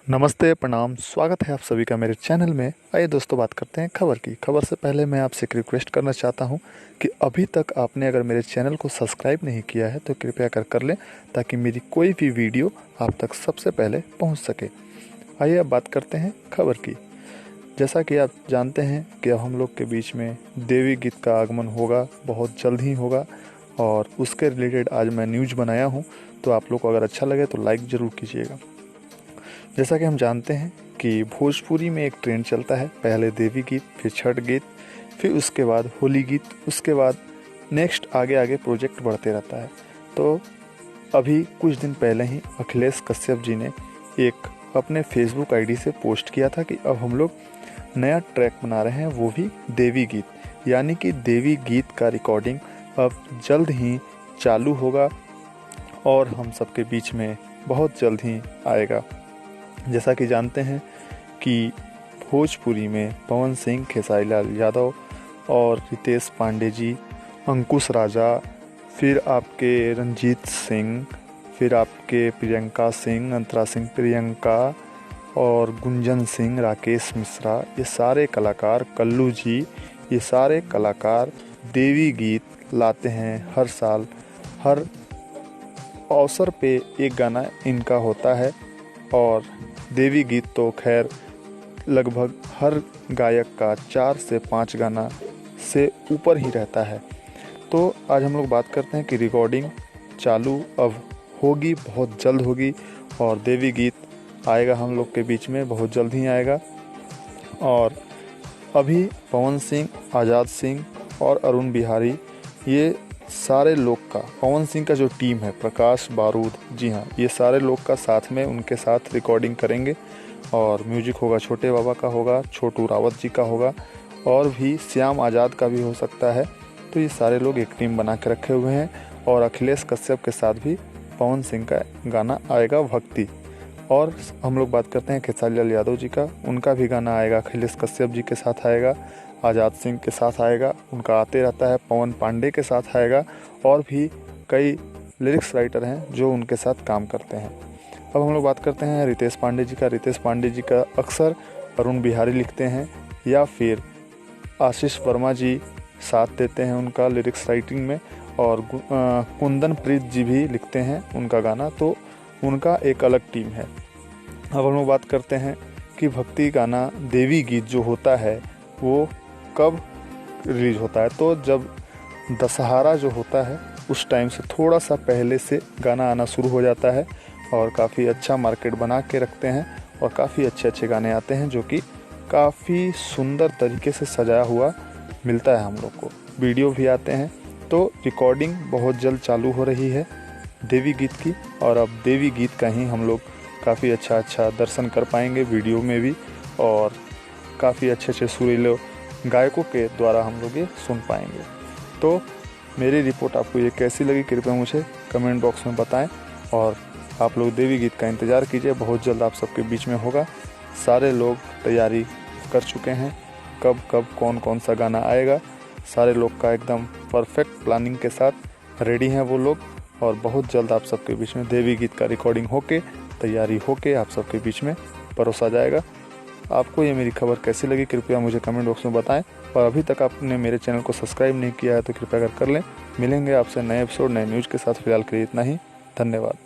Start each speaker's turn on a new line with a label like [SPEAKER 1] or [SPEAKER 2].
[SPEAKER 1] नमस्ते, प्रणाम। स्वागत है आप सभी का मेरे चैनल में। आइए दोस्तों, बात करते हैं खबर की। खबर से पहले मैं आपसे एक रिक्वेस्ट करना चाहता हूं कि अभी तक आपने अगर मेरे चैनल को सब्सक्राइब नहीं किया है तो कृपया कर लें, ताकि मेरी कोई भी वीडियो आप तक सबसे पहले पहुंच सके। आइए अब बात करते हैं खबर की। जैसा कि आप जानते हैं कि अब हम लोग के बीच में देवी गीत का आगमन होगा, बहुत जल्द ही होगा, और उसके रिलेटेड आज मैं न्यूज़ बनाया हूँ। तो आप लोग को अगर अच्छा लगे तो लाइक ज़रूर कीजिएगा। जैसा कि हम जानते हैं कि भोजपुरी में एक ट्रेंड चलता है, पहले देवी गीत, फिर छठ गीत, फिर उसके बाद होली गीत, उसके बाद नेक्स्ट आगे आगे प्रोजेक्ट बढ़ते रहता है। तो अभी कुछ दिन पहले ही अखिलेश कश्यप जी ने एक अपने फेसबुक आईडी से पोस्ट किया था कि अब हम लोग नया ट्रैक बना रहे हैं, वो भी देवी गीत, यानी कि देवी गीत का रिकॉर्डिंग अब जल्द ही चालू होगा और हम सबके बीच में बहुत जल्द ही आएगा। जैसा कि जानते हैं कि भोजपुरी में पवन सिंह, खेसारी लाल यादव और रितेश पांडे जी, अंकुश राजा, फिर आपके रंजीत सिंह, फिर आपके प्रियंका सिंह, अंतरा सिंह प्रियंका, और गुंजन सिंह, राकेश मिश्रा, ये सारे कलाकार, कल्लू जी, ये सारे कलाकार देवी गीत लाते हैं हर साल। हर अवसर पे एक गाना इनका होता है, और देवी गीत तो खैर लगभग हर गायक का 4 से 5 गाना से ऊपर ही रहता है। तो आज हम लोग बात करते हैं कि रिकॉर्डिंग चालू अब होगी, बहुत जल्द होगी, और देवी गीत आएगा हम लोग के बीच में, बहुत जल्द ही आएगा। और अभी पवन सिंह, आज़ाद सिंह और अरुण बिहारी, ये सारे लोग का, पवन सिंह का जो टीम है, प्रकाश बारूद, जी हाँ, ये सारे लोग का साथ में उनके साथ रिकॉर्डिंग करेंगे। और म्यूजिक होगा, छोटे बाबा का होगा, छोटू रावत जी का होगा, और भी श्याम आज़ाद का भी हो सकता है। तो ये सारे लोग एक टीम बना के रखे हुए हैं। और अखिलेश कश्यप के साथ भी पवन सिंह का गाना आएगा, भक्ति। और हम लोग बात करते हैं खेसारी लाल यादव जी का, उनका भी गाना आएगा, अखिलेश कश्यप जी के साथ आएगा, आज़ाद सिंह के साथ आएगा, उनका आते रहता है, पवन पांडे के साथ आएगा, और भी कई लिरिक्स राइटर हैं जो उनके साथ काम करते हैं। अब हम लोग बात करते हैं रितेश पांडे जी का। रितेश पांडे जी का अक्सर अरुण बिहारी लिखते हैं, या फिर आशीष वर्मा जी साथ देते हैं उनका लिरिक्स राइटिंग में, और कुंदन प्रीत जी भी लिखते हैं उनका गाना, तो उनका एक अलग टीम है। अब हम लोग बात करते हैं कि भक्ति गाना, देवी गीत जो होता है वो कब रिलीज होता है। तो जब दशहरा जो होता है उस टाइम से थोड़ा सा पहले से गाना आना शुरू हो जाता है, और काफ़ी अच्छा मार्केट बना के रखते हैं, और काफ़ी अच्छे अच्छे गाने आते हैं जो कि काफ़ी सुंदर तरीके से सजाया हुआ मिलता है हम लोग को, वीडियो भी आते हैं। तो रिकॉर्डिंग बहुत जल्द चालू हो रही है देवी गीत की, और अब देवी गीत का ही हम लोग काफ़ी अच्छा दर्शन कर पाएंगे वीडियो में भी, और काफ़ी अच्छे सुरीले गायकों के द्वारा हम लोग ये सुन पाएंगे। तो मेरी रिपोर्ट आपको ये कैसी लगी, कृपया मुझे कमेंट बॉक्स में बताएं, और आप लोग देवी गीत का इंतज़ार कीजिए, बहुत जल्द आप सबके बीच में होगा। सारे लोग तैयारी कर चुके हैं, कब कौन कौन सा गाना आएगा, सारे लोग का एकदम परफेक्ट प्लानिंग के साथ रेडी हैं वो लोग, और बहुत जल्द आप सबके बीच में देवी गीत का रिकॉर्डिंग होके, तैयारी होके आप सबके बीच में परोसा जाएगा। आपको ये मेरी खबर कैसी लगी, कृपया मुझे कमेंट बॉक्स में बताएं, और अभी तक आपने मेरे चैनल को सब्सक्राइब नहीं किया है तो कृपया कर लें। मिलेंगे आपसे नए एपिसोड, नए न्यूज़ के साथ। फिलहाल के लिए इतना ही, धन्यवाद।